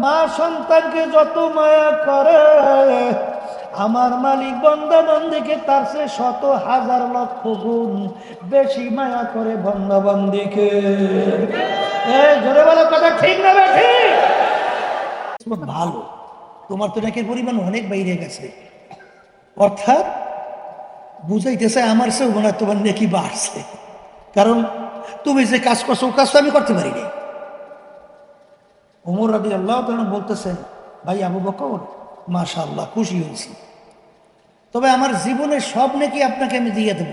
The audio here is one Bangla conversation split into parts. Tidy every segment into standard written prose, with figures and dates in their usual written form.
মা সন্তানকে যত মায়া করে, আমার মালিক বান্দা বান্দীকে তার চেয়ে শত হাজার লক্ষ গুণ বেশি মায়া করে বান্দা বান্দীকে। এই জোরে বলো কথা ঠিক না ঠিক? ভালো, তোমার তো নেকির পরিমাণ অনেক বাইরে গেছে। অর্থাৎ বুঝাইতেছে আমার চেয়ে মনে হয় তোমার নেকি বাড়ছে, কারণ তুমি যে কাজ করছো ও কাজ তো আমি করতে পারি না। ওমর রাদিয়াল্লাহু তাআলা বলতেছেন, ভাই আবু বকর, মাশাআল্লাহ, খুশি হয়েছি, তবে আমার জীবনের সব নেকি আপনাকে আমি দিয়ে দেব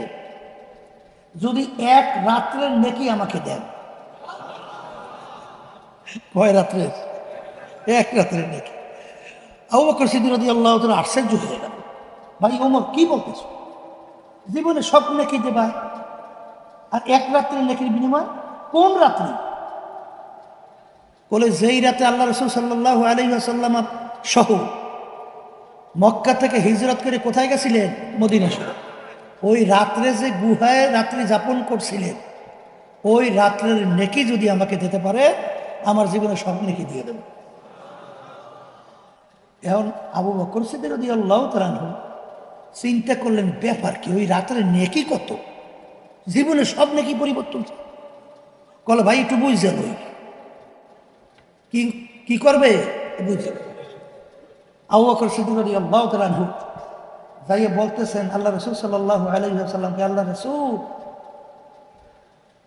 যদি এক রাত্রের নেকি আমাকে দেন। কয় রাত্রের? এক রাত্রের নেকি। আবু বকর সিদ্দিক রাদিয়াল্লাহু তাআলা আশ্চর্য হয়ে গেল, ভাই ওমর কি বলতেছ, জীবনে সব নেকি দেবা আর এক রাত্রের নেকির বিনিময়? কোন রাত্রি? বলে যেই রাতে আল্লাহ রাসূল সাল্লাল্লাহু আলাইহি ওয়াসাল্লাম সহ মক্কা থেকে হিজরত করে কোথায় গেছিলেন? মদিনা শরীফ। ওই রাত্রে যে গুহায় রাত্রি যাপন করছিলেন, ওই রাত্রের নেকি যদি আমাকে দিতে পারে, আমার জীবনে সব নেকি দিয়ে দেব। এখন আবু বকর সিদ্দিক রাদিয়াল্লাহু তাআলা আনহু চিন্তা করলেন, ব্যাপার কি, ওই রাত্রের নেকি কত, জীবনে সব নেকি পরিবর্তন। বলে ভাই একটু বুঝে লই, কি কি করবে বুঝে। আবু বকর সিদ্দিক রাদিয়াল্লাহু তাআলা আনহু যাইয়ে বলতেছেন আল্লাহ রাসূল সাল্লাল্লাহু আলাইহি ওয়াসাল্লামকে, আল্লাহ রাসূল,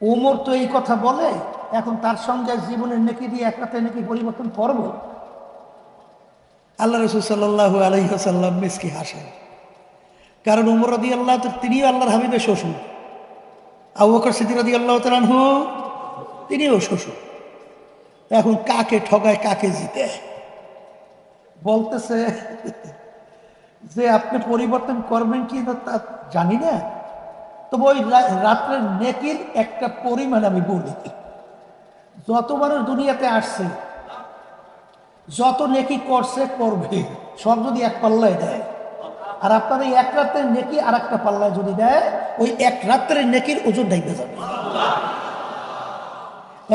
ওমর তো এই কথা বলে, এখন তার সঙ্গে জীবনের নেকি দিয়ে এক রাতে নেকি পরিবর্তন করব? আল্লাহ রাসূল সাল্লাল্লাহু আলাইহি ওয়াসাল্লাম মিসকি হাসেন, কারণ ওমর রাদিয়াল্লাহু তাআলা তিনিও আল্লাহর হাবিবের শ্বশুর, আবু বকর সিদ্দিক রাদিয়াল্লাহু তাআলা আনহু তিনিও শ্বশুর। এখন কাকে ঠগায় কাকে জিতে? বলতেছে যে আপনি পরিবর্তন করবেন কি না তা জানি না, তবে ওই রাত্রের নেকির একটা পরিমাণ আমি বলি। যত মানুষ দুনিয়াতে আসছে, যত নেকি করছে করবে, সব যদি এক পাল্লায় দেয়, আর আপনার এই এক রাত্রের নেকি আর একটা পাল্লায় যদি দেয়, ওই এক রাত্রের নেকির ওজন ডাইবে যাবে।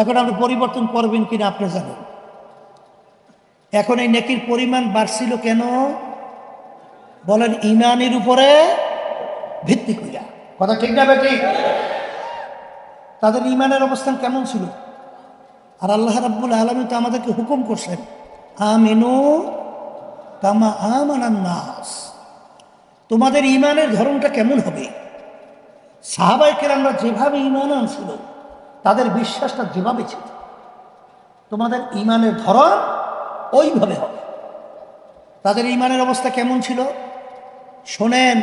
এখন আপনি পরিবর্তন করবেন কিনা আপনি জানেন। এখন এই নেকির পরিমাণ বাড়ছিল কেন? বলেন, ইমানের উপরে ভিত্তি কইরা। কথা ঠিক না ঠিক? তাদের ইমানের অবস্থান কেমন ছিল? আর আল্লাহ রাব্বুল আলামিন তো আমাদেরকে হুকুম করছেন, আমিনু কামা আমানান নাস। তোমাদের ইমানের ধরনটা কেমন হবে? সাহাবায়ে কেরামরা যেভাবে ইমান আনছিল, তাদের বিশ্বাসটা যেভাবে ছিল, তোমাদের ইমানের ধরন ওইভাবে হবে। তাদের ইমানের অবস্থা কেমন ছিল শোনেন।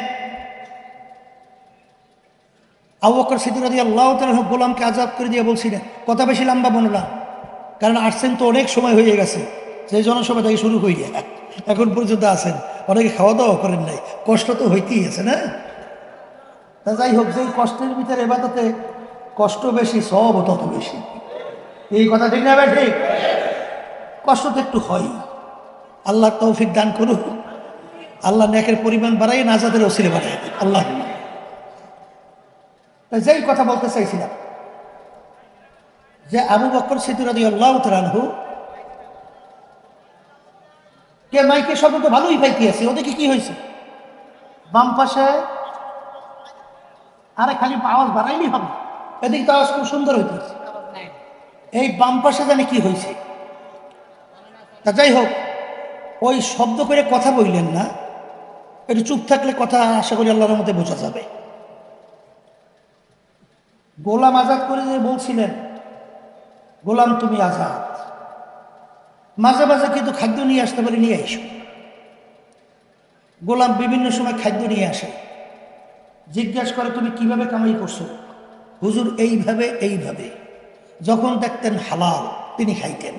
আবু বকর সিদ্দিক রাদিয়াল্লাহু তাআলা গোলামকে আযাব করে দিয়ে বলছিলেন, কথা বেশি লম্বা বললাম, কারণ আসছেন তো অনেক সময় হয়ে গেছে, সেই জনসভা থেকে শুরু হয়ে এখন পর্যন্ত আছেন, অনেকে খাওয়া দাওয়া করেন নাই, কষ্ট তো হইতেই আছে না? তা যাই হোক, যেই কষ্টের ভিতরে ইবাদতে কষ্ট বেশি, সব তত বেশি। এই কথা ঠিক না ঠিক? কষ্ট তো একটু হয়, আল্লাহ তৌফিক দান করুক, আল্লাহ নেকের পরিমাণ বাড়াই, নাজাতের ওসিলা বাড়াই আল্লাহ। যেই কথা বলতে চাইছিলাম, যে আবু বকর সিদ্দিক রাদিয়াল্লাহু তাআলা আনহু কে মাইকে শব্দ তো ভালোই পাইতে আছে, ওদিকে কি হয়েছে? বাম পাশে, আরে খালি আওয়াজ বাড়াইলেই হবে, এদিকে তো আওয়াজ খুব সুন্দর হইতেছে। এই বাম পাশে জানি কি হয়েছে। তা যাই হোক, ওই শব্দ করে কথা বললেন না, একটু চুপ থাকলে কথা আশা করি আল্লাহর মধ্যে বোঝা যাবে। গোলাম আজাদ করে যে বলছিলেন, গোলাম তুমি আজাদ, মাঝে মাঝে কিন্তু খাদ্য নিয়ে আসতে পারি, নিয়ে আইসো। গোলাম বিভিন্ন সময় খাদ্য নিয়ে আসে, জিজ্ঞাসা করে তুমি কিভাবে কামাই করছো? হুজুর এইভাবে এইভাবে। যখন দেখতেন হালাল, তিনি খাইতেন।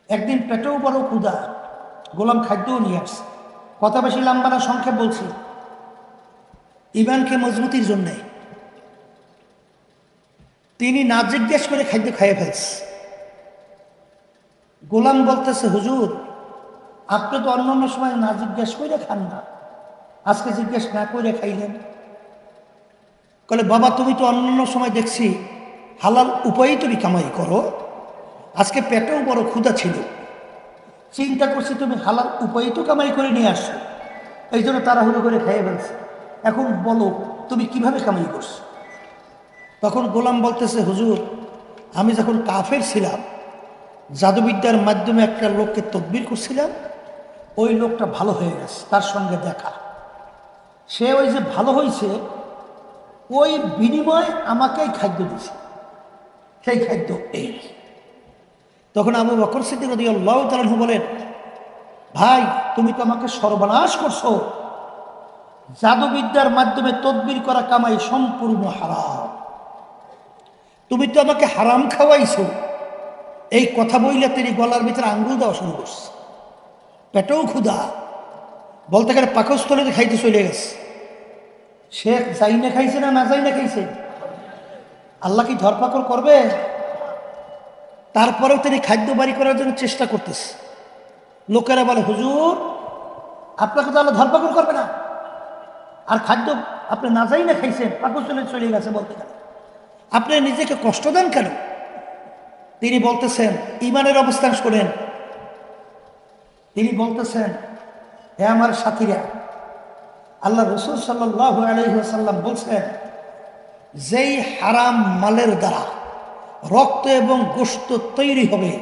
একদিন পেটেও বড় ক্ষুধা, গোলাম খাদ্যও নিয়ে আসছে। কথা বেশি লম্বা না, সংক্ষেপ বলছি, ইমানকে মজবুতির জন্যে। তিনি না জিজ্ঞেস করে খাদ্য খাইয়ে ফেলছে। গোলাম বলতেছে, হুজুর আপনি তো অন্য সময় না জিজ্ঞেস করে খান না, আজকে জিজ্ঞেস না করে খাইলেন। বলে, বাবা তুমি তো অন্য সময় দেখছি হালাল উপায়েই তুমি কামাই করো, আজকে পেটেও বড় ক্ষুধা ছিল, চিন্তা করছি তুমি হালাল উপায় তো কামাই করে নিয়ে আসছো, এই জন্য তাড়াহুড়ো করে খেয়ে ফেলছে। এখন বলো তুমি কিভাবে কামাই করছো? তখন গোলাম বলতেছে, হুজুর আমি যখন কাফের ছিলাম, জাদুবিদ্যার মাধ্যমে একটা লোককে তদবির করছিলাম, ওই লোকটা ভালো হয়ে গেছে, তার সঙ্গে দেখা, সে ওই যে ভালো হয়েছে ওই বিনিময়ে আমাকেই খাদ্য দিছে, সেই খাদ্য এই। তখন আবু বকর সিদ্দিক রাদিয়াল্লাহু তাআলা আনহু বলেন, ভাই তুমি তো আমাকে সর্বনাশ করছো, জাদুবিদ্যার মাধ্যমে তদবির করা কামাই সম্পূর্ণ হারাম, তুমি তো আমাকে হারাম খাওয়াইছো। এই কথা বইলে তিনি গলার ভিতরে আঙ্গুল দেওয়া শুরু করছে, পেটেও ক্ষুধা, বলতে গেলে পাকস্থলীতে খাইতে চলে গেছে। শেখ যাই না খাইছে না যাই না খাইছে, আল্লাহ কি ধরপাকড় করবে? তারপরেও তিনি খাদ্য বাড়ি করার জন্য চেষ্টা করতেছে। লোকেরা বলে, হুজুর আপনাকে তো আল্লাহ ধরপাকড় করবে না, আর খাদ্য আপনি না যাই না খাইছেন, পাকস্থলী চলে গেছে, বলতে গেলে আপনি নিজেকে কষ্ট দেন কেন? তিনি বলতেছেন, ইমানের অবস্থান শোনেন, তিনি বলতেছেন, হে আমার সাথীরা, আল্লাহ রাসূল সাল্লাল্লাহু আলাইহি ওয়াসাল্লাম বলছেন, যেই হারাম মালের দ্বারা রক্ত এবং গোশত তৈরি হবে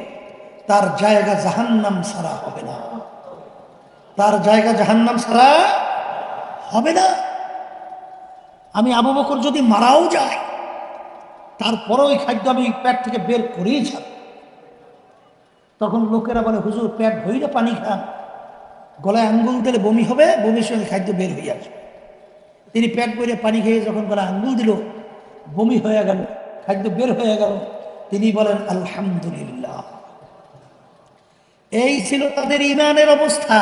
তার জায়গা জাহান্নাম ছাড়া হবে না, তার জায়গা জাহান্নাম ছাড়া হবে না। আমি আবু বকর যদি মারাও যায়, তারপরে ওই খাদ্য আমি পেট থেকে বের করেই ছাড়ব। তখন লোকেরা বলে, হুজুর পেট ভইরা পানি খান, গলায় আঙ্গুল দিলে বমি হবে, বমির সঙ্গে খাদ্য বের হয়ে আসবে। তিনি পেট ভরে পানি খেয়ে যখন গলায় আঙ্গুল দিল, বমি হয়ে গেল, খাদ্য বের হয়ে গেল, তিনি বলেন আলহামদুলিল্লাহ। এই ছিল তাদের ঈমানের অবস্থা।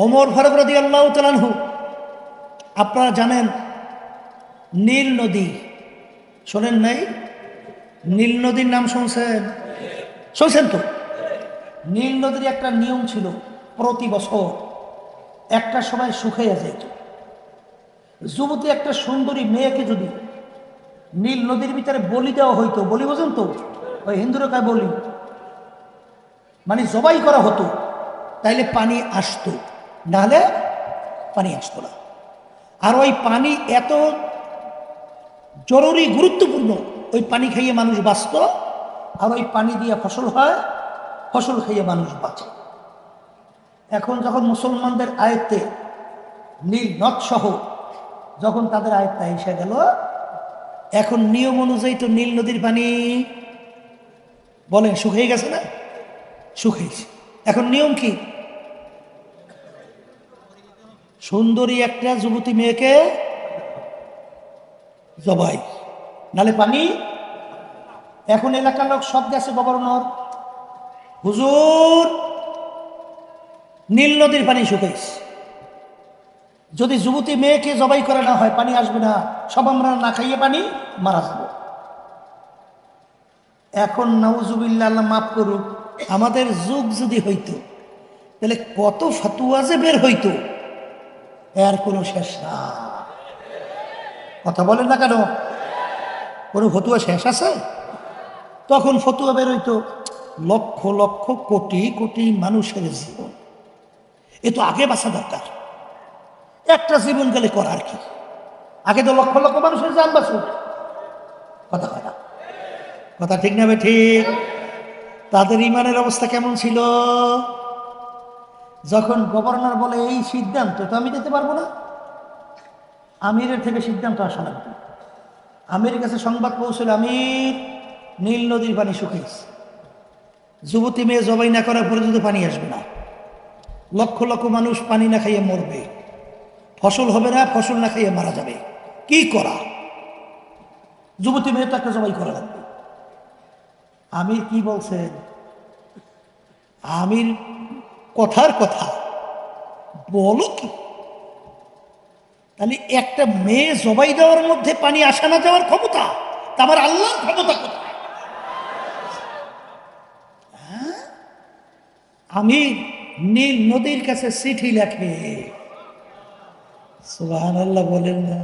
ওমর ফারুক রাদিয়াল্লাহু তাআলা আনহু, আপনারা জানেন নীল নদী, শোনেন নাই? নীল নদীর নাম শুনছেন? শুনছেন তো? নীল নদীর একটা নিয়ম ছিল, প্রতি বছর একটা সময় শুকাইয়া যেত। যুবতী একটা সুন্দরী মেয়েকে যদি নীল নদীর ভিতরে বলি দেওয়া হইতো, বলি বোঝেন তো, ওই হিন্দুরা কায় বলি, মানে জবাই করা হতো, তাইলে পানি আসতো, নাহলে পানি আসতো না। আর ওই পানি এত জরুরি গুরুত্বপূর্ণ, ওই পানি খাইয়ে মানুষ বাঁচত, আর ওই পানি দিয়ে ফসল হয়, ফসল খাইয়ে মানুষ বাঁচে। এখন যখন মুসলমানদের আয়ত্তে নীল নদ সহ যখন তাদের আয়ত্তে এসে গেল, এখন নিয়ম অনুযায়ী তো নীল নদীর পানি বলেন শুকিয়ে গেছে না? শুকিয়েছে। এখন নিয়ম কি? সুন্দরী একটা যুবতী মেয়েকে জবাই, নালে পানি। এখন এলাকার লোক সব গেছে গভর্নর, হুজুর নীল নদীর পানি শুকাইছে, যদি যুবতী মেয়েকে জবাই করা না হয় পানি আসবে না, সব আমরা না খাইয়ে পানি মারা যাব। এখন নাউজুবিল্লাহ, আল্লাহ মাফ করুক, আমাদের যুগ যদি হইতো তাহলে কত ফতুয়া যে বের হইতো, এর কোনো শেষ না। কথা বলেন না কেন? কোনো ফতুয়া শেষ আছে? তখন ফতুয়া বের হইতো লক্ষ লক্ষ কোটি কোটি মানুষের জীবন, এ তো আগে বাঁচা দরকার। একটা জীবন গেলে করার কি? আগে তো লক্ষ লক্ষ মানুষের জান বাঁচুক। কথা হয় না? কথা ঠিক না? ঠিক। তাদের ইমানের অবস্থা কেমন ছিল? যখন গভর্নর বলে এই সিদ্ধান্ত তো আমি দিতে পারবো না, আমিরের থেকে সিদ্ধান্ত আসা লাগবে। আমিরের কাছে সংবাদ পৌঁছলে, আমির নীল নদীর পানি শুকিয়েছে, যুবতী মেয়ে জবাই না করার পরে যদি পানি আসবে না, লক্ষ লক্ষ মানুষ পানি না খাইয়ে মরবে, ফসল হবে না, ফসল না খাইয়ে মারা যাবে, কি করা? যুবতী মেয়ে তাকে জবাই করা লাগবে। আমির কি বলছেন? আমির কথার কথা, বলো কি? তাহলে একটা মেয়ে জবাই দেওয়ার মধ্যে পানি আসা না যাওয়ার ক্ষমতা, তা আমার আল্লাহর ক্ষমতা কোথায়? আমি নীল নদীর কাছে চিঠি লেখে, সুবহানাল্লাহ বলেন না?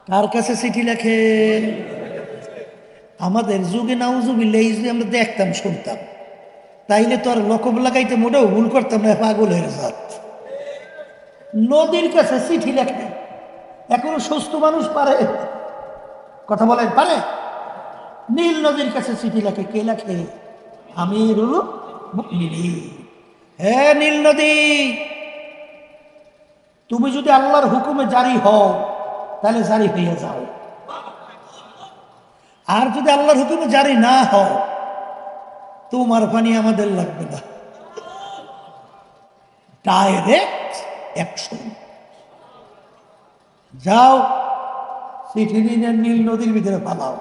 কার কাছে চিঠি লেখে? আমাদের যুগে নাউজুবিল্লাহ এই যদি আমরা দেখতাম শুনতাম, তাইলে তো আর লকব লাগাইতে মোটেও ভুল করতাম না, পাগলের জাত। নদীর কাছে চিঠি লেখে এখনো সুস্থ মানুষ পারে? কথা বলেন পারে? নীল নদীর কাছে চিঠি লেখে, কে লেখে? আমিরুল মুমিনিন। হে নীল নদী, তুমি যদি আল্লাহর হুকুমে জারি হও তাহলে জারি হইয়া যাও, আর যদি আল্লাহর হুকুমে জারি না হও তোমার পানি আমাদের লাগবে না। Direct action. যাও চিঠি নিয়ে নীল নদীর ভিতরে ফালাও।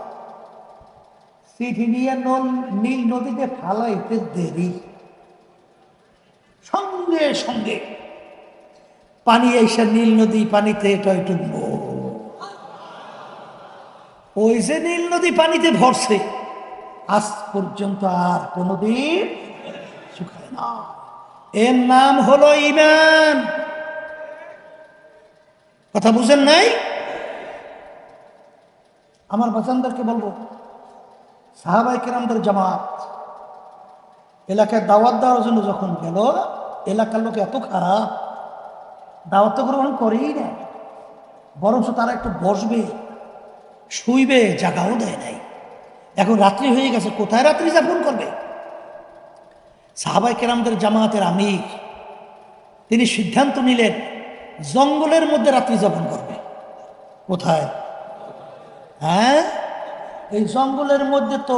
চিঠি নিয়ে নীল নদীতে ফালাইতে দেরি, সঙ্গে সঙ্গে পানি এসে নীল নদী পানিতে টইটুম্ব। ওই যে নীল নদী পানিতে ভরছে, আজ পর্যন্ত আর কোনোদিন শুকায় না। এর নাম হলো ঈমান। কথা বুঝেন নাই? আমার বাচ্চাদেরকে বলবো, সাহাবায়ে কেরামদের জামাত এলাকায় দাওয়াত দেওয়ার জন্য যখন গেল, এলাকার লোক এত খারাপ, দাওয়াত তো গ্রহণ করেই না, বরঞ্চ তারা একটু বসবে শুইবে জায়গাও দেয় নাই। এখন রাত্রি হয়ে গেছে, কোথায় রাত্রি যাপন করবে? সাহাবায়ে কেরামদের জামাতের আমির তিনি সিদ্ধান্ত নিলেন জঙ্গলের মধ্যে রাত্রি যাপন করবে। কোথায়? হ্যাঁ, এই জঙ্গলের মধ্যে তো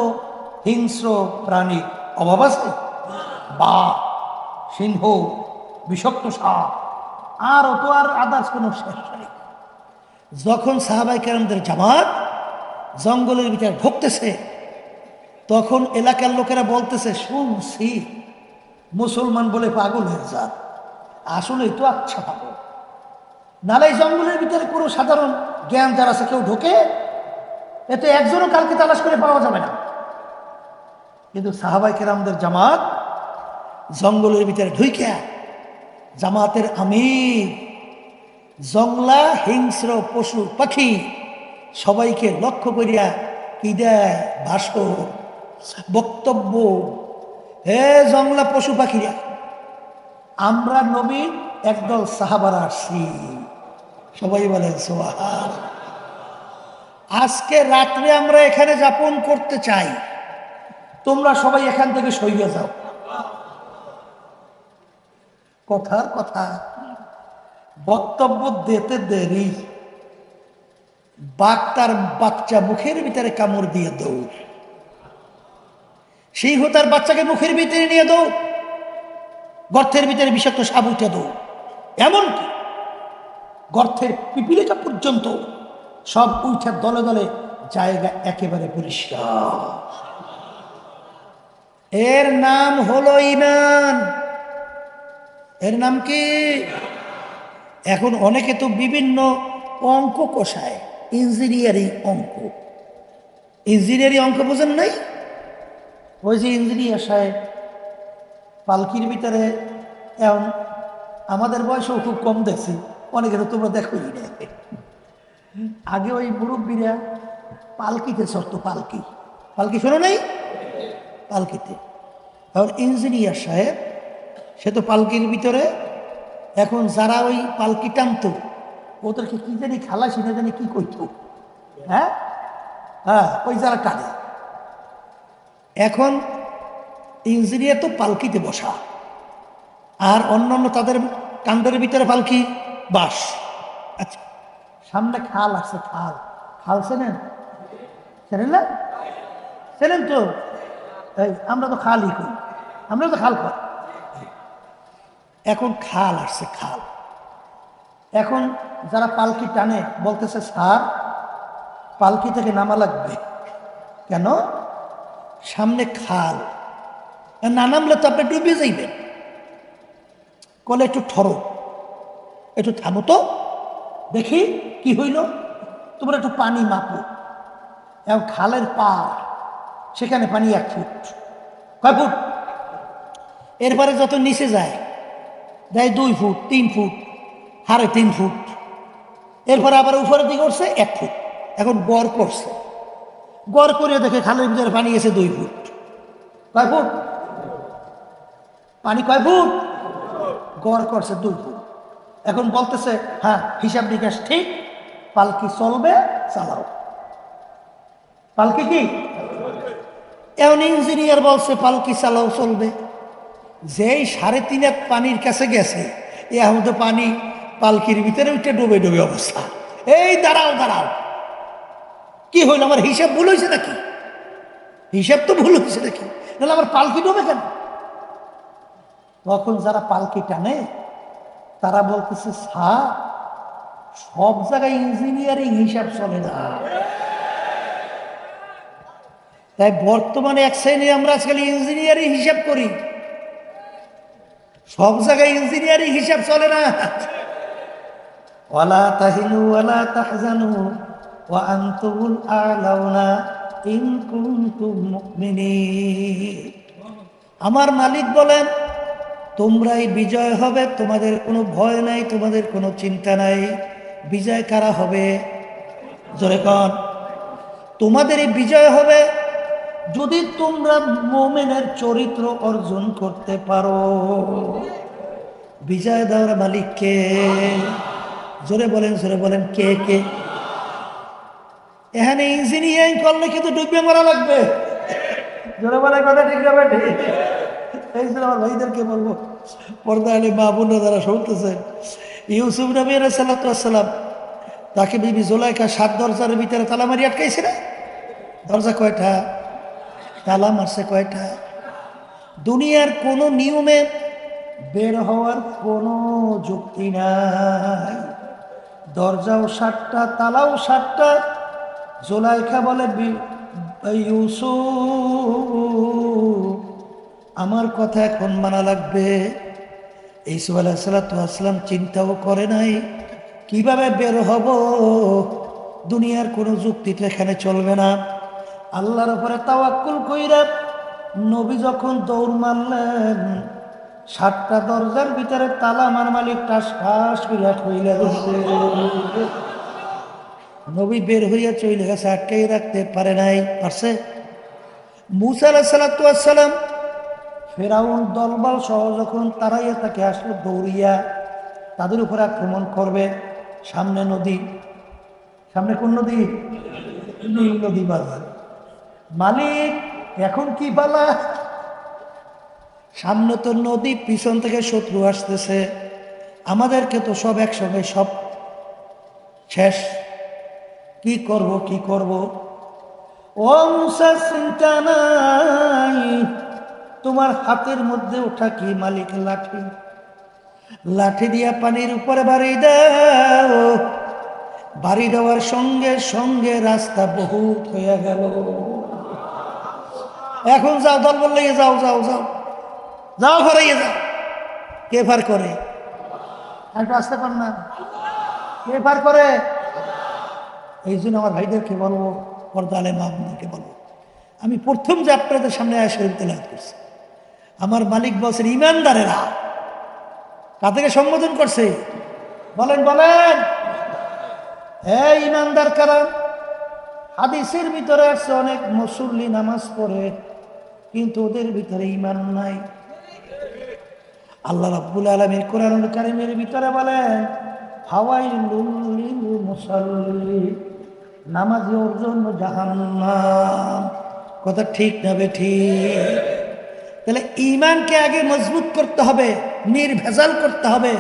হিংস্র প্রাণীর অভাব আছে, বাঘ, সিংহ, বিষাক্ত সাপ, আর অত আর আদার্স কোনো শেষ নেই। যখন সাহাবায়ে কেরামদের জামাত জঙ্গলের ভিতরে ঢুকতেছে, তখন এলাকার লোকেরা বলতেছে, শুনছি মুসলমান বলে পাগল হয়ে যান, আসলে তো আচ্ছা পাগল। নালে জঙ্গলের ভিতরে কোনো সাধারণ জ্ঞান যার আছে কেউ ঢোকে, এতে একজনও কালকে তালাশ করে পাওয়া যাবে না। কিন্তু সাহাবায়ে কেরামদের জামাত জঙ্গলের ভিতরে ঢুইকা, জামাতের আমির জংলা হিংস্র পশু পাখি সবাইকে লক্ষ্য করিয়া কি দেয়? ভাষণ, বক্তব্য। হে জংলা পশু পাখিরা, আমরা নবীর একদল সাহাবারা আসছি। সবাই বলেন সুবহান। আজকে রাত্রে আমরা এখানে যাপন করতে চাই, তোমরা সবাই এখান থেকে সইয়ে যাও। কথার কথা, বক্তব্য দিতে দেরি, বাঘ তার বাচ্চা মুখের ভিতরে কামড় দিয়ে দৌড়, সিংহ তার বাচ্চাকে মুখের ভিতরে নিয়ে দৌড়, গর্তের ভিতরে বিষাক্ত সাপ উঠে দৌড়, এমনকি গর্তের পিপিলিকা পর্যন্ত সব উঠে দলে দলে, জায়গা একেবারে পরিষ্কার। এর নাম হলো ঈমান। এর নাম কি? এখন অনেকে তো বিভিন্ন অঙ্ক কষায়, ইঞ্জিনিয়ারিং অঙ্ক। ইঞ্জিনিয়ারিং অঙ্ক বোঝেন নাই? ওই যে ইঞ্জিনিয়ার সাহেব পালকির ভিতরে, এখন আমাদের বয়সেও খুব কম দেখছি, অনেকে তো তোমরা দেখোই না। আগে ওই মুরব্বীরা পালকিতে চড়তো, পালকি, পালকি শোনো নাই? পালকিতে। এখন ইঞ্জিনিয়ার সাহেব সে তো পালকির ভিতরে, এখন যারা ওই পালকি টানতো ওদেরকে কি জানি খালাসি না জানি কি কইতো, হ্যাঁ হ্যাঁ, ওই যারা টানে। এখন ইঞ্জিনিয়ার তো পালকিতে বসা, আর অন্যান্য তাদের কান্দের ভিতরে পালকি বাস। আচ্ছা, সামনে খাল আছে, খাল, খাল চেনেন? চেনেন না? চেনেন তো? এই আমরা তো খালই করি, আমরা তো খাল করি। এখন খাল আসছে, খাল। এখন যারা পালকি টানে বলতেছে, স্যার পালকি থেকে নামা লাগবে। কেন? সামনে খাল, না নামলে তো আপনি ডুবে যাইবেন। কলে একটু ঠরো, একটু থামো তো দেখি কি হইল, তোমরা একটু পানি মাপো। এবং খালের পার, সেখানে পানি 1 ফুট। কয় ফুট? এরপরে যত নিচে যায়, দেয় 2 ফুট, 3 ফুট, 3.5 ফুট। এরপরে আবার উপরের দিকে উঠছে 1 ফুট। এখন গড় করছে, গড় করে দেখে খালের ভিতরে পানি গেছে 2 ফুট। কয় ফুট পানি? কয় ফুট? গড় করছে 2 ফুট। এখন বলতেছে হ্যাঁ হিসাব নিকাশ ঠিক, পালকি চলবে, চালাও। পালকি কি? এমন ইঞ্জিনিয়ার বলছে পালকি চালাও, চলবে। যেই 3.5 হাত পানির কাছে গেছে, এখন তো পানি পালকির ভিতরে উঠে ডুবে ডুবে অবস্থা। এই দাঁড়াও দাঁড়াও, কি হইল? আমার হিসাব ভুল হয়েছে নাকি? হিসাব তো ভুল হয়েছে নাকি? নাহলে আমার পালকি ডুবে কেন? তখন যারা পালকি টানে তারা বলতেছে স্যার, সব জায়গায় ইঞ্জিনিয়ারিং হিসাব চলে না। তাই বর্তমানে এক শ্রেণী আমরা আজকাল ইঞ্জিনিয়ারিং হিসাব করি, সব জায়গায় ইঞ্জিনিয়ারিং হিসাব চলে না। ওয়ালা তাহিনু ওয়ালা তাহজানু ওয়া আনতুমুল আ'লাউনা ইন কুনতুম মুমিনিন। আমার মালিক বলেন তোমরাই বিজয় হবে, তোমাদের কোনো ভয় নাই, তোমাদের কোনো চিন্তা নাই। বিজয় কারা হবে? জোরে কোন। তোমাদেরই বিজয় হবে যদি তোমরা মুমিনের চরিত্র অর্জন করতে পারো। বিজয় দেওয়ার মালিক কে? জোরে বলেন কে কে? এখানে ইঞ্জিনিয়ারিং করলে কিন্তু ডুবে মারা লাগবে। জোরে বলে কথা ঠিক যাবে ঠিক। এই জন্য আমার ভাইদেরকে বলবো, পর্দা আলে মা বোনরা যারা শুনতেছেন, ইউসুফ নবী আলাইহিস সালাতু ওয়াস সালাম, তাকে বিবি জুলাইখা 7 দরজার ভিতরে তালা মারি আটকাইছে না? দরজা কয়টা? তালা মারছে কয়টা? দুনিয়ার কোনো নিয়মে বের হওয়ার কোনো যুক্তি নাই। দরজাও 7টা, তালাও 7টা। জুলাইখা বলে ইউসুফ আমার কথা এখন মানা লাগবে। ইউসুফ আলাইহিস সালাতু ওয়াস সালাম চিন্তাও করে নাই কিভাবে বের হব, দুনিয়ার কোনো যুক্তি তো এখানে চলবে না। আল্লাহর উপরে তাওয়াক্কুল কইরা নবী যখন দৌড় মারলেন, 7টা দরজার ভিতরে তালা আমার মালিক টাস ঠাস কইরা কইলা দিছে। নবী বের হইয়া চলে গেছে, আটকাই রাখতে পারে নাই। পারছে? মূসা আলাইহিস সালাতু ওয়াস সালাম ফেরাউন দলবল সহ যখন তারাইয়া তাকে আসলে দৌড়িয়া তাদের উপর আক্রমণ করবে, সামনে নদী, সামনে কোন নদী? নীল নদী বাজার। মালিক এখন কি বালা, সামনে তো নদী, পিছন থেকে শত্রু আসতেছে, আমাদেরকে তো সব একসঙ্গে সব শেষ, কি করব কি করব? ও মুসা চিন্তা নাই, তোমার হাতের মধ্যে ওঠা কি মালিক? লাঠি। লাঠি দিয়া পানির উপরে বাড়ি দাও। বাড়ি দেওয়ার সঙ্গে সঙ্গে রাস্তা বহুত হয়ে গেল। এখন যাও, দল বললে যাও যাও যাও যাও, ঘরে যাও। কে পার করে? একটু আসতে পার না? কে পার করে? এই জন্য আমার ভাইদেরকে বলবো, পর্দা আলে মা বোনদেরকে বলবো, আমি প্রথম যে আপনাদের সামনে আয়াত শরীফ তেলাওয়াত করছি, আমার মালিক বলছেন ইমানদারেরা। কাদেরকে সম্বোধন করছে? বলেন বলেন। হ্যাঁ, ইমানদার কারা? হাদিসের ভিতরে আছে অনেক মুসল্লি নামাজ পড়ে কিন্তু ওদের ভিতরে ইমান নাই। আল্লাহ রাব্বুল আলামিন কোরআনুল কারীমের ভিতরে বলেন ফাওয়াইলুল লিল মুসাল্লিন, নামাজি ওর জন্য জাহান্নাম। কথা ঠিক না বেঠিক? তাহলে ঈমানকে আগে মজবুত করতে হবে, নির্ভেজাল করতে হবে।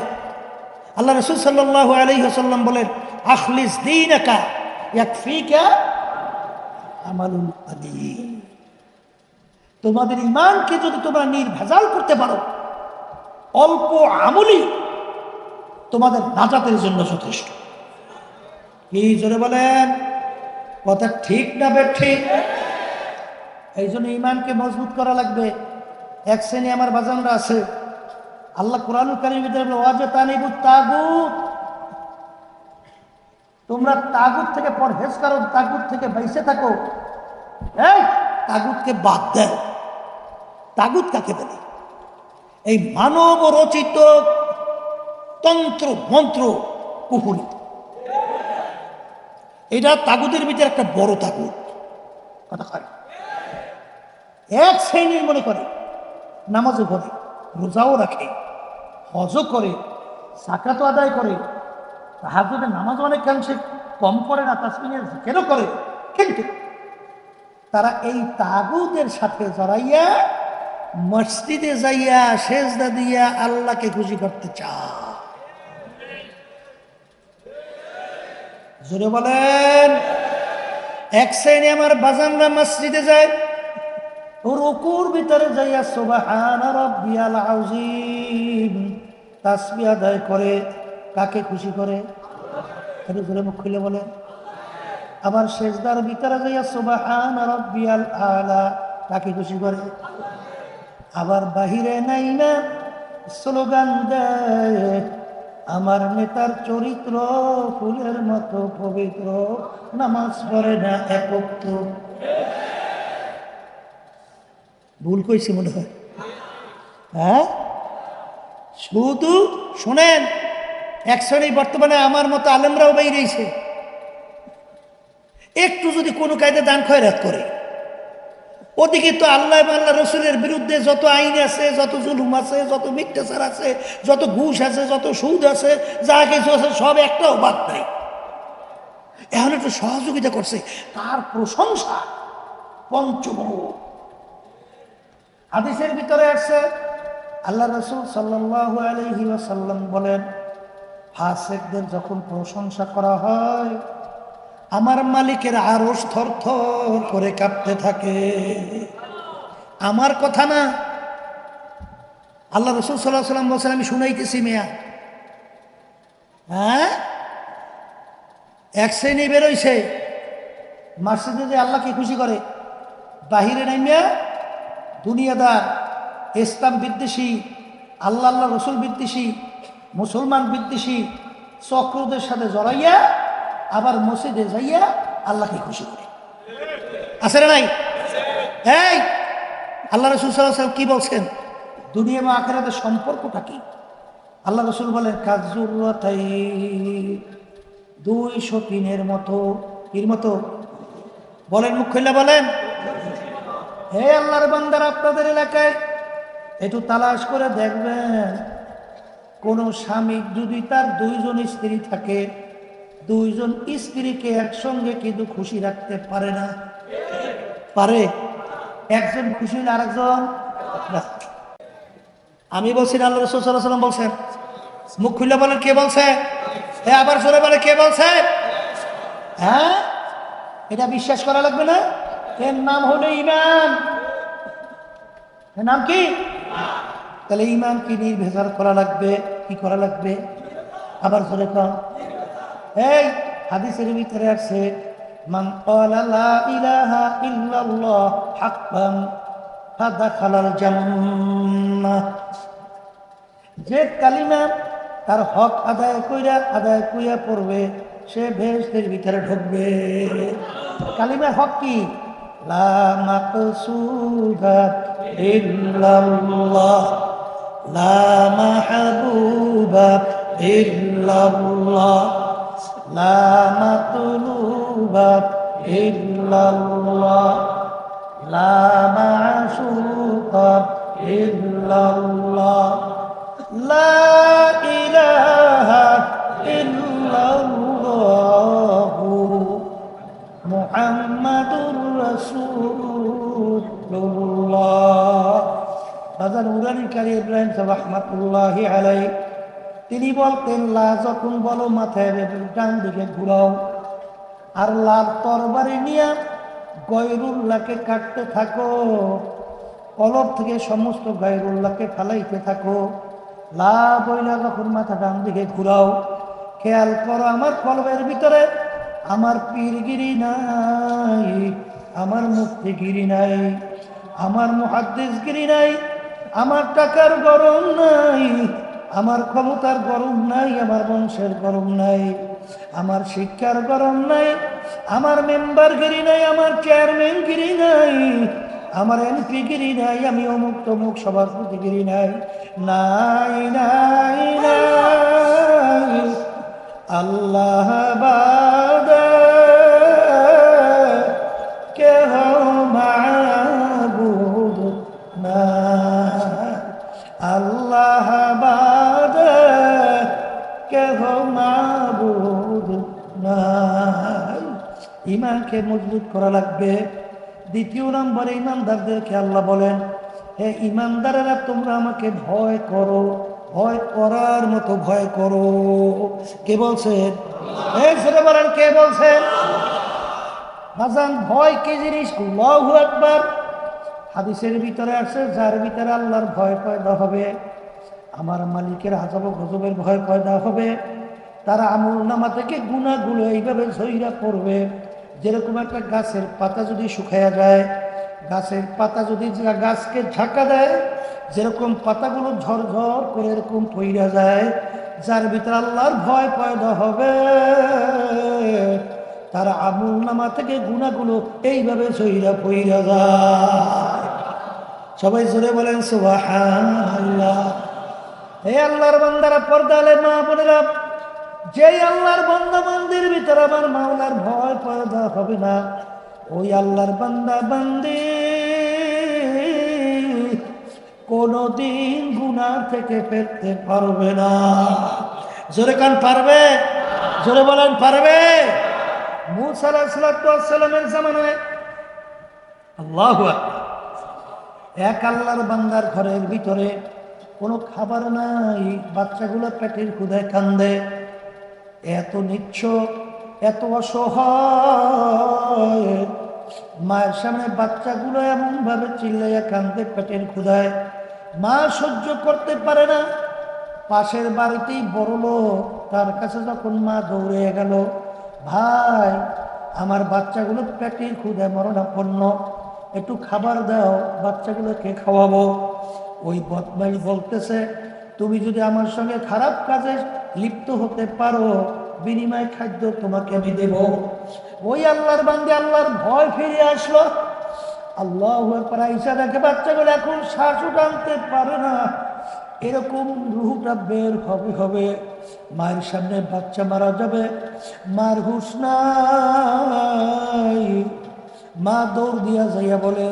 আল্লাহ রাসূল সাল্লাল্লাহু আলাইহি ওয়াসাল্লাম বলেন আখলিস দীনাকা ইয়াকফিকা আমালুল কলিল। তোমাদের ঈমানকে যদি তোমরা নির্ভেজাল করতে পারো, অল্প আমলি তোমাদের নাজাতের জন্য যথেষ্ট। কি জোরে বলেন? কথা ঠিক না বেঠিক? এই জন্য ঈমানকে মজবুত করা লাগবে। এক শ্রেণী আমার বাজানরা আছে, আল্লাহ কোরআনুল কারীমের ভিতরে বলে ওয়াজতানিবুত তাগুত, তোমরা তাগুত থেকে পরহেজ করো, তাগুত থেকে বাইসে থাকো। এই তাগুতকে বাদ দাও। তাগুত কাকে বলে? এই মানব রচিত তন্ত্র মন্ত্র কুফরি, এটা তাগুতের ভিতরে একটা বড় তাগুত। কথা কয়। এক শ্রেণীর মনে করে নামাজও পড়ে, রোজাও রাখে, হজও করে, যাকাতও আদায় করে, তাহাজ্জুদের নামাজ অনেকাংশে কম করে না, তাসবিহের জিকিরও করে, কিন্তু তারা এই তাগুতের সাথে জড়াইয়া মসজিদে যাইয়া সেজদা দিয়া আল্লাহকে খুশি করতে চায়। জোরে বলেন। এক শ্রেণী আমার বাজানরা মসজিদে যায়, রুকুর ভিতরে যাইয়া সুবহান রাব্বিয়াল আযীম তাসবিহ আদায় করে, কাকে খুশি করে? একটু জোরে মুখ খুলে বলেন। আবার সেজদার ভিতরে যাইয়া সুবহান রাব্বিয়াল আলা, কাকে খুশি করে? আবার বাহিরে নাই না স্লোগান দেয়, আমার নেতার চরিত্র ফুলের মতো পবিত্র, নামাজ পড়ে না এক ওয়াক্ত। ভুল কইছি মনে হয়? হ্যাঁ, শুধু শোনেন, এক শ্রেণী বর্তমানে আমার মতো আলেমরাও বেরিয়েছে, একটু যদি কোনো কায়দা দান খয়রাত করে, ওদিকে তো আল্লাহ আল্লাহ রসুলের বিরুদ্ধে যত আইন আছে, যত জুলুম আছে, যত মিথ্যাচার আছে, যত ঘুষ আছে, যত সুদ আছে, যা কিছু আছে সব একটাও বাদ নাই। এখন একটু সহযোগিতা করছে, তার প্রশংসা পঞ্চমুখ। হাদিসের ভিতরে আসছে, আল্লাহ রসুল সাল্লাল্লাহু আলাইহি ওয়াসাল্লাম বলেন, ফাসিকদের যখন প্রশংসা করা হয়, আমার মালিকের আরশ থরথর করে কাঁপতে থাকে। আমার কথা না, আল্লাহ রসুল সাল্লাল্লাহু আলাইহি ওয়াসাল্লাম বলছেন, আমি শুনাইতেছি মেয়া। হ্যাঁ, এক শ্রেণী বেরোইছে মসজিদে যে আল্লাহকে খুশি করে, বাহিরে নাইমিয়া দুনিয়াদার, ইসলাম বিদ্বেষী, আল্লাহ আল্লাহ রসুল বিদ্বেষী, মুসলমান বিদ্বেষী চক্রদের সাথে জড়াইয়া আবার মসজিদে যাইয়া আল্লাহকে খুশি করে। আছে না নাই? এই আল্লাহ রসুল সাল্লাল্লাহু আলাইহি ওয়াসাল্লাম কি বলছেন, দুনিয়া এবং আখিরাতের সম্পর্কটা কি? আল্লাহ রসুল বলেন, কাজুরতাই, দুই সতীনের মতো। এর মতো বলেন, মুখ খুলে বলেন। হে আল্লাহর বান্দারা, আপনাদের এলাকায় একটু তালাশ করে দেখবেন, কোন স্বামী যদি তার দুইজন স্ত্রী থাকে, দুইজন স্ত্রীকে একসঙ্গে কিন্তু খুশি রাখতে পারে না? পারে? একজন খুশি হলে আরেকজন না। আমি বলছি না, আল্লাহ রাসূল সাল্লাল্লাহু আলাইহি ওয়াসাল্লাম বলছেন। মুখ খুলে বলেন, কে বলছে? আবার জোরে বলে, কে বলছে? হ্যাঁ, এটা বিশ্বাস করা লাগবে না? এর নাম হলো ঈমান। এর নাম কি? তাহলে ঈমান কি নির্ভেজাল করা লাগবে? কি করা লাগবে? আবার জোরে কর। এই হাদিসের ভিতরে আছে, মান ক্বালা লা ইলাহা ইল্লাল্লাহ হাক্কান ফাদাখালাল জান্নাহ। যে কালিমা তার হক আদায় কইরা পড়বে, সে বেহেশতের ভিতরে ঢুকবে। কালিমার হক কি? লা মাকসুদা ইল্লাল্লাহ, লা মাহবুবা ইল্লাল্লাহ, লা মাতলুবা ইল্লাল্লাহ, লা মা'শুকা ইল্লাল্লাহ, লা ইলাহা ইল্লাল্লাহু মুহাম্মাদুর রাসূলুল্লাহ। হাযরত নুরানী কারি ইব্রাহিম রাহমাতুল্লাহি আলাইহি তিনি বলতেন, লা যখন বলো মাথায় ডান দিকে ঘুরাও, আর লাল তরবারি নিয়ে গয়রুল্লাহকে কাটতে থাকো, কলব থেকে সমস্ত গায়রুল্লাহকে ফালাইতে থাকো। লা বইলা যখন মাথা ডান দিকে ঘুরাও, খেয়াল করো আমার কলবের ভিতরে আমার পীরগিরি নাই, আমার মুফতিগিরি নাই, আমার মুহাদ্দিসগিরি নাই, আমার টাকার গরম নাই, আমার ক্ষমতার গরম নাই, আমার বংশের গরম নাই, আমার শিক্ষার গরম নাই, আমার মেম্বারগিরি নাই, আমার চেয়ারম্যানগিরি নাই, আমার এমপিগিরি নাই, আমি অমুক তমুক সভাপতিগিরি নাই, নাই নাই নাই, আল্লাহ বাদে কেহ কেহ মাবুদ নাই, আল্লাহ বাদে কেহ মাবুদ নাই। ঈমানকে মজবুত করা লাগবে। দ্বিতীয় নম্বরে ঈমানদারদেরকে আল্লাহ বলেন, হে ঈমানদারেরা তোমরা আমাকে ভয় করো, ভয় করার মতো ভয় করো। কে বলছেন? এই ছেলে বলেন, কে বলছেন? বাজান, ভয় কি জিনিস? আল্লাহু আকবার। হাদিসের ভিতরে আছে, যার ভিতরে আল্লাহর ভয় পয়দা হবে, আমার মালিকের আযাব ও গজবের ভয় পয়দা হবে, তারা আমলনামা থেকে গুনাহগুলো এইভাবে ঝইরা পড়বে, যেরকম একটা গাছের পাতা যদি শুকায়া যায়, গাছের পাতা যদি গাছকে ঝাঁকা দেয়, যেরকম পাতাগুলো ঝরঝর করে এরকম পইরা যায়। যার ভিতরে আল্লাহর ভয় পয়দা হবে, তারা আমলনামা থেকে গুনাহগুলো এইভাবে ঝইরা পইরা যায়। সবাই জোরে বলেন সুবহানাল্লাহ। হে আল্লাহর বান্দারা, পর্দালে মা বোনেরা, যেই আল্লাহর বান্দা বান্দির ভিতরে আমার মাওলার ভয় পয়দা হবে না, ওই আল্লাহর বান্দা বান্দি কোনদিন গুনাহ থেকে ফিরতে পারবে না। জোরে কান পারবে? জোরে বলেন পারবে? মূসা আলাইহিস সালামের জামানায় আল্লাহু আকবার, এক আল্লাহর বান্দার ঘরের ভিতরে কোনো খাবার নাই, বাচ্চাগুলো পেটের ক্ষুধায় কান্দে, এত নিচ্ছ, এত অসহায়। মায়ের সামনে বাচ্চাগুলো এমন ভাবে চিল্লাইয়া কান্দে পেটের ক্ষুধায়, মা সহ্য করতে পারে না। পাশের বাড়িতেই বড় লোক, তার কাছে যখন মা দৌড়ে গেল, ভাই আমার বাচ্চাগুলো পেটের ক্ষুধায় মরণাপন্ন, একটু খাবার দাও, বাচ্চাগুলোকে খাওয়াবো। ওই বদমাইশ বলতেছে, তুমি যদি আমার সঙ্গে খারাপ কাজে লিপ্ত হতে পারো, বিনিময় খাদ্য তোমাকে আমি দেব। ওই আল্লাহর বান্দা আল্লাহর ভয় ফিরে আসলো। আল্লাহু আকবার। আয়েশা দেখে বাচ্চাগুলো এখন শ্বাসও টানতে পারে না, এরকম রুহটা বের হবে। মায়ের সামনে বাচ্চা মারা যাবে, মার হুঁশ নাই। মা দৌড় দিয়া যাইয়া বলে,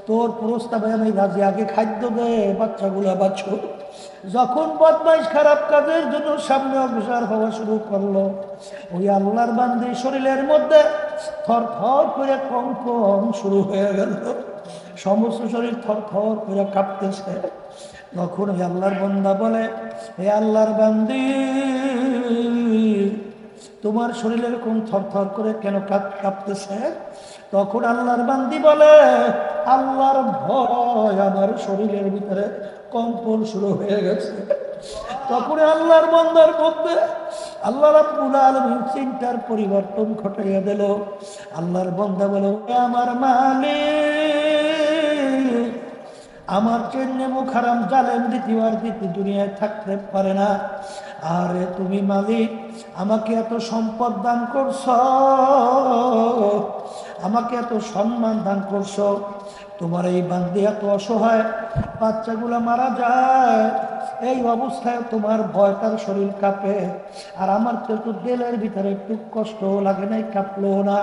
তোর প্রস্তাবে আমি রাজি, আগে খাদ্য দে, বাচ্চাগুলা বাঁচো। যখন বদমাইশ খারাপ কাজের জন্য সামনে অগ্রসর হওয়া শুরু করলো, ওই আল্লাহর বান্দির শরীরের মধ্যে থর থর করে কম্পন শুরু হয়ে গেল, সমস্ত শরীর থর থর করে কাঁপতেছে। তখন ওই আল্লাহর বান্দা বলে, হে আল্লাহর বান্দি, তোমার শরীর এরকম থর থর করে কেন কাঁপতেছে? তখন আল্লাহর বান্দি বলে, আল্লাহর ভয় আমার শরীরের ভিতরে কম্পন শুরু হয়ে গেছে। তখন আল্লাহর বান্দার মধ্যে আল্লাহ রাব্বুল আলামিন চিন্তার পরিবর্তন ঘটাইয়া দিল। আল্লাহর বান্দা বলে, আমার মালিক, আমার জন্য মুখারাম জালেম দ্বিতীয় দুনিয়ায় থাকতে পারে না। আরে তুমি মালিক, আমাকে এত সম্পদ দান করছ, আমাকে এত সম্মান দান করছো, তোমার এই বান্দি এত অসহায়, বাচ্চাগুলো মারা যায়, এই অবস্থায় তোমার ভয় তার শরীর কাঁপে, আর আমার তো একটু দিলের ভিতরে একটু কষ্ট লাগে নাই, কাঁপলো না।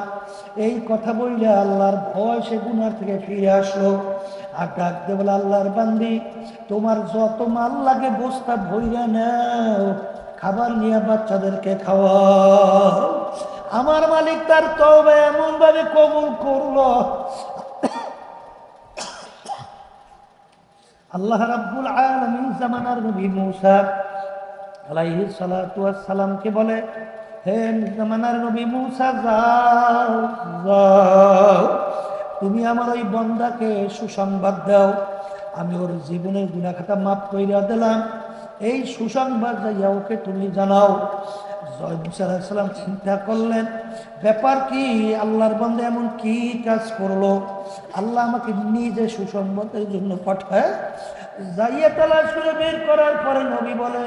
এই কথা বললে আল্লাহর ভয় সে গুনাহ থেকে ফিরে আসলো। আর ডাক দে বলে, আল্লাহর বান্দি, তোমার যত মাল লাগে বস্তা ভইরা নাও, খাবার নিয়ে বাচ্চাদেরকে খাওয়াও। আমার মালিক তার তওবা এমন ভাবে কবুল করলো। আল্লাহ রাব্বুল আলামিন জামানার নবী মূসা আলাইহিস সালাতু ওয়াস সালামকে বলে, হে জামানার নবী মূসা, যাও যাও, তুমি আমার ওই বান্দাকে সুসংবাদ দাও, আমি ওর জীবনের গুনাহ খাতা মাফ কইরা দিলাম, এই সুসংবাদ যাইয়া ওকে তুমি জানাও। মুসা আলাইহিস সালাম চিন্তা করলেন, ব্যাপার কি, আল্লাহর বান্দা এমন কি কাজ করলো, আল্লাহ আমাকে নিজে সুসংবাদের জন্য পাঠায়। যাইয়া তালাশ করে বের করার পরে নবী বলে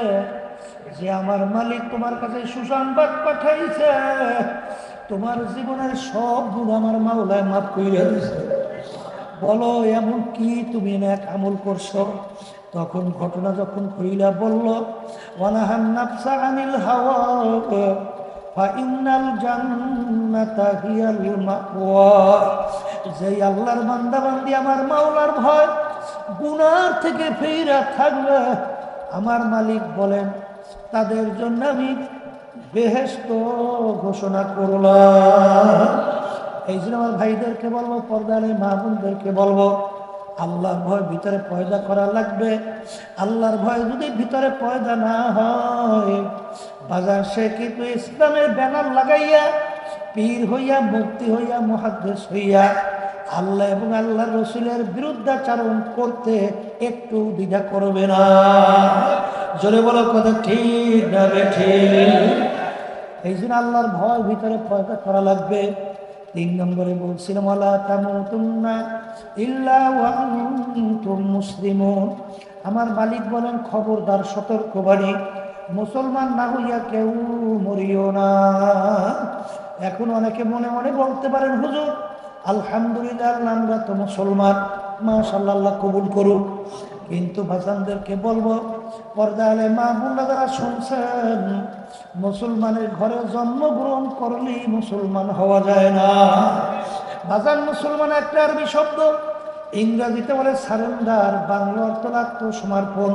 যে, আমার মালিক তোমার কাছে সুসংবাদ পাঠাইছে, তোমার জীবনের সব গুণ আমার মাওলায় মাফ কইরা দিছে। বলো এমন কি তুমি নেক আমল করছো? তখন ঘটনা যখন কইলা বলল, ওয়ানাহান নাফসা আনিল হাওয়া ফাইন্নাল জান্নাতা হিয়াল মাওয়া, যেই আল্লাহর বান্দা বান্দি আমার মাওলার ভয় গুনার থেকে ফিরে থাকবে, আমার মালিক বলেন তাদের জন্য আমি বেহেশত ঘোষণা করলাম। এই জন্য আমার ভাইদেরকে বলবো, পর্দারে মা বোনদেরকে বলবো, আল্লাহর ভয় ভিতরে পয়দা করা লাগবে। আল্লাহর ভয় যদি ভিতরে পয়দা না হয়, বাজার সে কিন্তু ইসলামের ব্যানার লাগাইয়া পীর হইয়া, মুক্তি হইয়া, মুহাদ্দিস হইয়া আল্লাহ এবং আল্লাহ রসুলের বিরুদ্ধাচারণ করতে একটু দ্বিধা করবে না। জোরে বলো কথা ঠিক না ঠিক? এই জন্য আল্লাহর ভয় ভিতরে পয়দা করা লাগবে। 3 নম্বরে বলছিলাম ওয়ালা তামুতুন্না ইল্লা ওয়া আনতুম মুসলিমুন। আমার মালিক বলেন খবরদার, সতর্কবাণী, মুসলমান না হইয়া কেউ মরিও না। এখন অনেকে মনে মনে বলতে পারেন হুজুর আলহামদুলিল্লাহ আমরা তো মুসলমান, মাশাআল্লাহ, আল্লাহ কবুল করুক। কিন্তু ভাসানদেরকে বলবো, পর্দা আলে মা বোনরা যারা শুনছেন, মুসলমানের ঘরে জন্মগ্রহণ করলেই মুসলমান হওয়া যায় না। ভাসান মুসলমান একটা আরবি শব্দ, ইংরেজিতে বলে সারেন্ডার, বাংলা অর্থ আত্মসমর্পণ।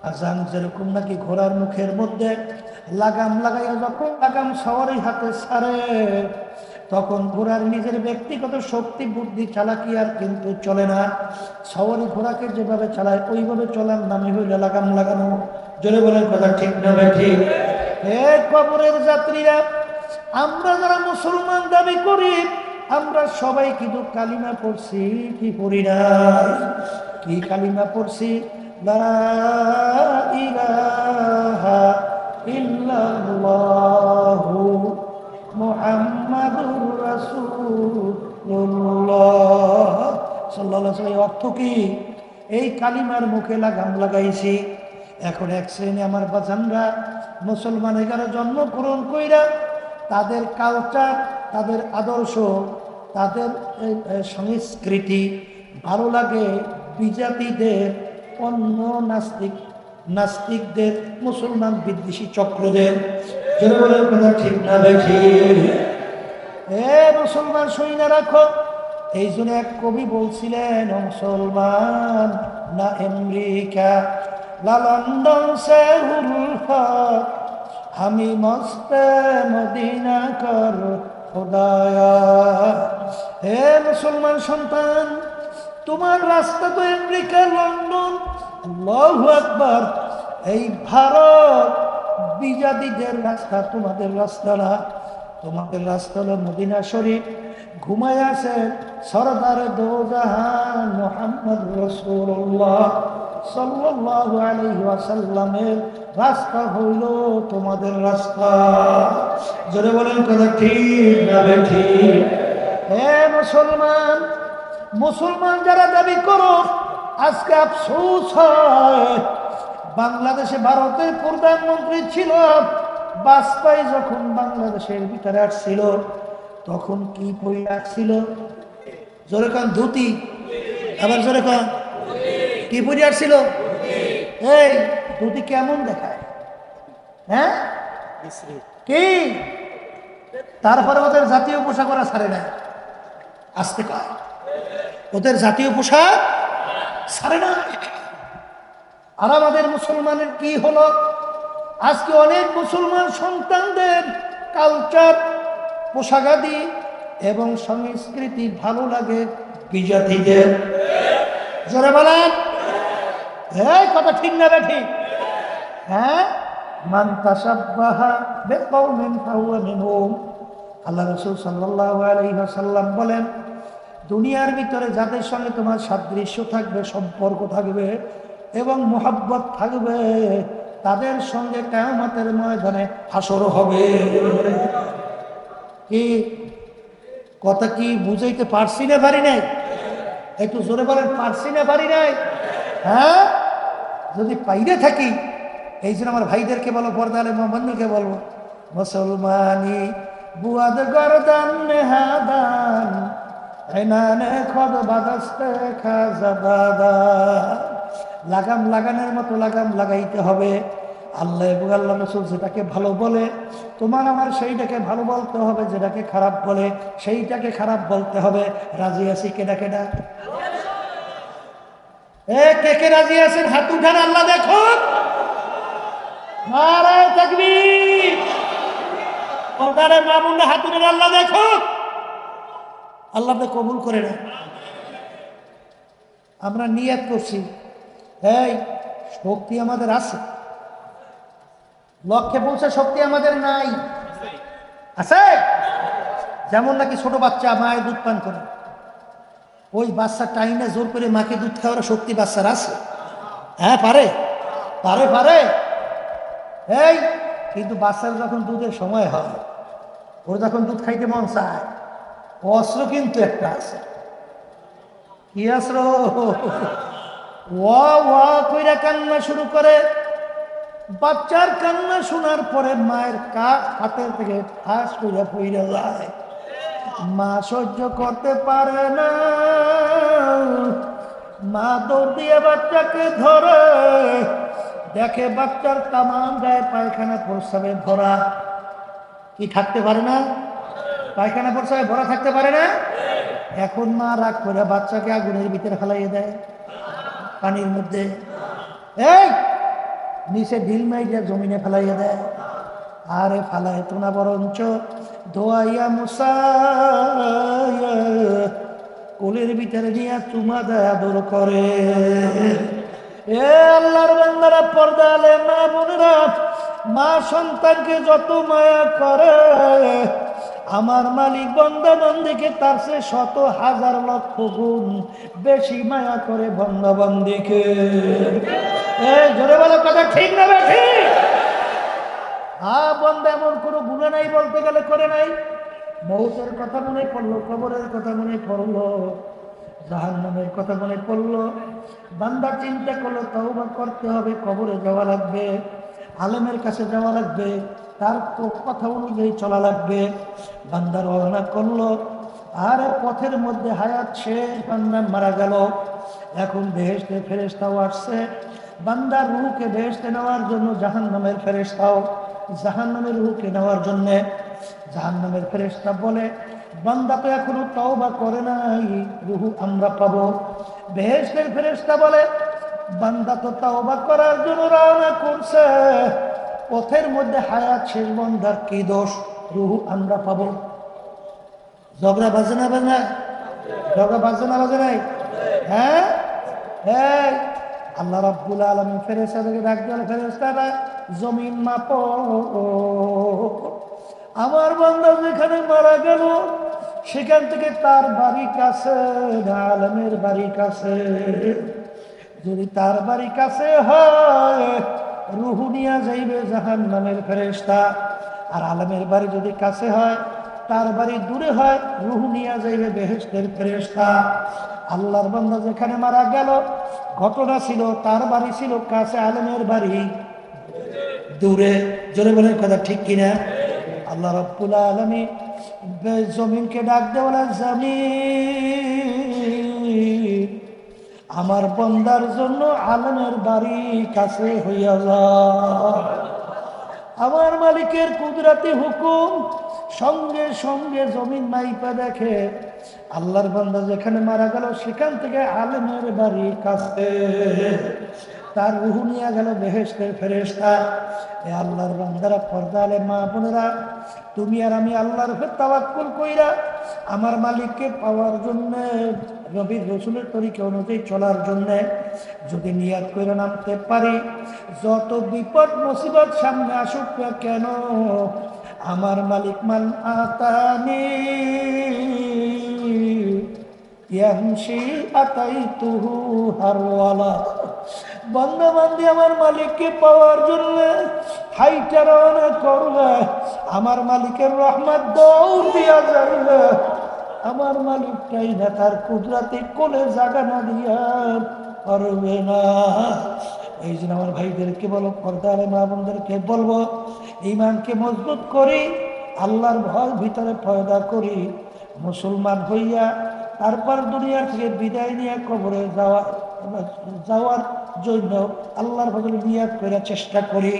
আজান যেরকম নাকি ঘোড়ার মুখের মধ্যে লাগাম লাগাইয়া যখন লাগাম সওয়ারি হাতে ছাড়ে, তখন ঘোড়ার নিজের ব্যক্তিগত শক্তি বুদ্ধি চালাকি আর কিন্তু চলে না। সওয়ারি ঘোড়াকে যেভাবে চালায় ওইভাবে চলার নামে হইল লাগাম লাগানো। জোরে বলেন কথা ঠিক না ঠিক? হে কবরের যাত্রীরা, আমরা যারা মুসলমান দাবি করি, আমরা সবাই কিন্তু কালিমা পড়ছি কি পড়ি না? কি কালিমা পড়ছি? লা ইলাহা ইল্লাল্লাহু মুহাম্মাদুর রাসূলুল্লাহ সাল্লাল্লাহু আলাইহি ওয়াসাল্লাম। অর্থ কি? এই কালিমার মুখে লাগাম লাগাইছি। এখন এক শ্রেণী আমার বাজানরা মুসলমানের ঘরে জন্মগ্রহণ কইরা তাদের কালচার, তাদের আদর্শ, তাদের সংস্কৃতি ভালো লাগে বিজাতিদের, অন্য নাস্তিকদের, মুসলমান বিদ্বেষী চক্রদের। কথা ঠিক না দেখি? এ মুসলমান সৈন্য রাখো। এই জন্য এক কবি বলছিলেন, মুসলমান না আমেরিকা না লন্ডন সে উলফত, আমি মস্তে মদিনা কর খোদায়া। হে মুসলমান সন্তান, তোমার রাস্তা তো আমেরিকা, লন্ডন, আল্লাহু আকবার, এই ভারত বিজাতিদের রাস্তা তোমাদের রাস্তা না। তোমাদের রাস্তা হলো মদিনা শরীফ। ঘুমায় আছেন সরদার দো জাহান মুহাম্মদ রাসূলুল্লাহ সাল্লাল্লাহু আলাইহি ওয়াসাল্লামের রাস্তা হইল তোমাদের রাস্তা। জোরে বলেন কথা ঠিক না ঠিক? হে মুসলমান, মুসলমান যারা দাবি করো, আজকে আফসোস হয়, বাংলাদেশে ভারতের প্রধানমন্ত্রী ছিল বাজপেয়ী, যখন বাংলাদেশের ভিতরে আসছিল তখন কি পরে আসছিল? জোরে কান ধুতি, আবার জোরে কান, কি পরে আসছিল? এই ধুতি কেমন দেখায়? হ্যাঁ কি? তারপরে ওদের জাতীয় পোশাক ওরা ছাড়ে না, আসতে কয় ওদের জাতীয় পোশাক ছাড়ে না। আর আমাদের মুসলমানের কি হলো? আজকে অনেক মুসলমান সন্তানদের কালচার, পোশাকাদি এবং সংস্কৃতি ভালো লাগে বিজাতিদের। জোরে বলেন, এই কথা ঠিক না ঠিক? হ্যাঁ, মান তাশাব্বাহা বিকওমিন ফাহুয়া মিনহুম। আল্লাহ রাসূল সাল্লাল্লাহু আলাইহি ওয়াসাল্লাম বলেন, দুনিয়ার ভিতরে যাদের সঙ্গে তোমার সাদৃশ্য থাকবে, সম্পর্ক থাকবে এবং মোহাব্বত থাকবে, তাদের সঙ্গে কিয়ামতের ময়দানে হাসর হবে। কি কথা কি বুঝাইতে পারছি না পারি নাই? একটু জোরে বলেন, পারছি না পারি নাই? হ্যাঁ, যদি পাইরে থাকি, এই জন্য আমার ভাইদেরকে বলো, পর্দালে মোহাম্মদকে বলবো, মুসলমানি বুয়াদ গরদান নেহাদান এনানে খদ বাদাস্তে খাজাদাদা। লাগাম লাগানোর মতো লাগাম লাগাইতে হবে। আল্লাহ এবং আল্লাহ রাসূল যেটাকে ভালো বলে তোমার আমার সেইটাকে ভালো বলতে হবে, যেটাকে খারাপ বলে সেইটাকে খারাপ বলতে হবে। রাজি আছি কেডা কেডা? কে কে রাজি আছেন হাত উঠান, আল্লাহ দেখুন। নারায়ে তাকবীর। পর্দারে মা বোনরা হাত উঠান, আল্লাহ দেখুন। আল্লাহ আপনি কবুল করে নেন। আমরা নিয়ত করছি, এই শক্তি আমাদের আছে, লক্ষ্যে পৌঁছে শক্তি আমাদের নাই, আছে? যেমন নাকি ছোট বাচ্চা মায়ের দুধ পান করে, ওই বাচ্চা টাইনে জোর করে মাকে দুধ খাওয়ার শক্তি বাচ্চার আছে? হ্যাঁ পারে, পারে পারে। এই কিন্তু বাচ্চার যখন দুধের সময় হয়, ওর যখন দুধ খাইতে মন চায়, অস্ত্র কিন্তু একটা আছে। কি অস্ত্র? ওয়া ওয়া কইরা কান্না শুরু করে। বাচ্চার কান্না শোনার পরে মায়ের হাতের থেকে ঠাস কইরা পইরা যায়, মা সহ্য করতে পারে না, মা দৌড় দিয়ে বাচ্চাকে ধরে, দেখে বাচ্চার তামাম গায়ে পায়খানা প্রস্রাবে ভরা। কি থাকতে পারে না? পায়খানা প্রস্রাবে ভরা থাকতে পারে না? এখন মা রাগ করে বাচ্চাকে আগুনের ভিতরে ফেলাইয়ে দেয়, পানির মধ্যে। এই নিচে ঢিল মাইয়া জমিনে ফেলাইয়া দেয়। আরে ফালাই তো না, বরঞ্চ ধোয়াইয়া মুসাইয়া কোলের ভিতরে নিয়ে চুমা দেয়, আদর করে। এ আল্লাহর বান্দারা, পর্দা আলে মা বোনেরা, মা সন্তানকে যত মায়া করে, আমার মালিক বান্দা বান্দিকে তার চেয়ে শত হাজার লক্ষ গুণ বেশি মায়া করে বান্দা বান্দিকে। এই জোরে বলো কথা ঠিক না বেঠি? বান্দা এমন কোনো গুনাহ নাই বলতে গেলে করে নাই। মৌতের কথা মনে পড়লো, কবরের কথা মনে পড়লো, জাহান্নামের কথা মনে পড়লো, বান্দা চিন্তা করলো তওবা করতে হবে, কবরে যাওয়া লাগবে, আলেমের কাছে যাওয়া লাগবে, তার কথা অনুযায়ী চলা লাগবে। বান্দা রওনা করলো, আর পথের মধ্যে হায়াত শেষ, বান্দা মারা গেল। এখন বেহেশতের ফেরেশতাও আসছে বান্দার রূহকে বেহেশতে নেওয়ার জন্য, জাহান্নামের ফেরেশতাও জাহান্নামের রূহকে নেওয়ার জন্যে। জাহান্নামের ফেরেশতা বলে, বান্দা তো এখনো তওবা করে নাই, রূহ আমরা পাবো। বেহেশতের ফেরেশতা বলে, বান্দা তো তওবা করার জন্য রওনা করছে, পথের মধ্যে হায়াত শেষ, বান্দার কি দোষ, রূহ আমরা পাবো। ঝগড়া বাজে না বাজে না? ঝগড়া বাজে না বাজে নাই? হ্যাঁ, হ্যাঁ। আল্লাহ রাব্বুল আলামিন ফেরেশতাদেরকে ডাক দিলেন, ফেরেশতারা জমিন মাপো, আমার বান্দা যেখানে মারা গেল সেখান থেকে তার বাড়ি কাছে না আলেমের বাড়ি কাছে? যদি তার বাড়ি কাছে হয়, রূহ নিয়া যাইবে জাহান্নামের ফেরেশতা। আর আলেমের বাড়ি যদি কাছে হয়, তার বাড়ি দূরে হয়, রূহ নিয়া যাইবে বেহেশতের ফেরেশতা। আল্লাহর বান্দা যেখানে মারা গেল, ঘটনা ছিল তার বাড়ি ছিল কাছে, আলেমের বাড়ি দূরে। জোরে বলেন কথা ঠিক কিনা? আল্লাহ রাব্বুল আলামিন জমিনকে ডাক দিয়ে বলে, জমিন আমার বান্দার জন্য আলেমের বাড়ি কাছে হইয়া যায়। আমার মালিকের কুদরতি হুকুম, সঙ্গে সঙ্গে জমিন মাইপা দেখে আল্লাহর বান্দা যেখানে মারা গেল সেখান থেকে আলেমের বাড়ি কাছে, তার রূহ নিয়ে গেল বেহেশতের ফেরেশতা। এ আল্লাহর বান্দারা, পর্দা আলে মা বোনেরা, তুমি আর আমি আল্লাহর উপর তাওয়াক্কুল কইরা আমার মালিককে পাওয়ার জন্য, নবীর রাসূলের তরিকা অনুযায়ী চলার জন্য যদি নিয়াত কইরা নামতে পারি, যত বিপদ মুসিবত সামনে আসুক না কেন, আমার মালিক মান আতানি ইয়ামশি আতাইতুহু হারওয়ালা। বান্দা বান্দি আমার মালিককে পাওয়ার জন্য হাইটা রওনা করবে, আমার মালিকের রহমত দৌড় দিয়া যাইবে, আমার মালিকটাই না তার কুদরতে কোলে জায়গা না দিয়া পারবে না। এই জন্য আমার ভাইদেরকে বলো, পর্দা আলে মা বোনদেরকে বলবো, ঈমানকে মজবুত করি, আল্লাহর ভয় ভিতরে পয়দা করি, মুসলমান হইয়া তারপর দুনিয়া থেকে বিদায় নিয়ে কবরে যাওয়ার জন্য আল্লাহর ফজলে নিয়াত করে চেষ্টা করি।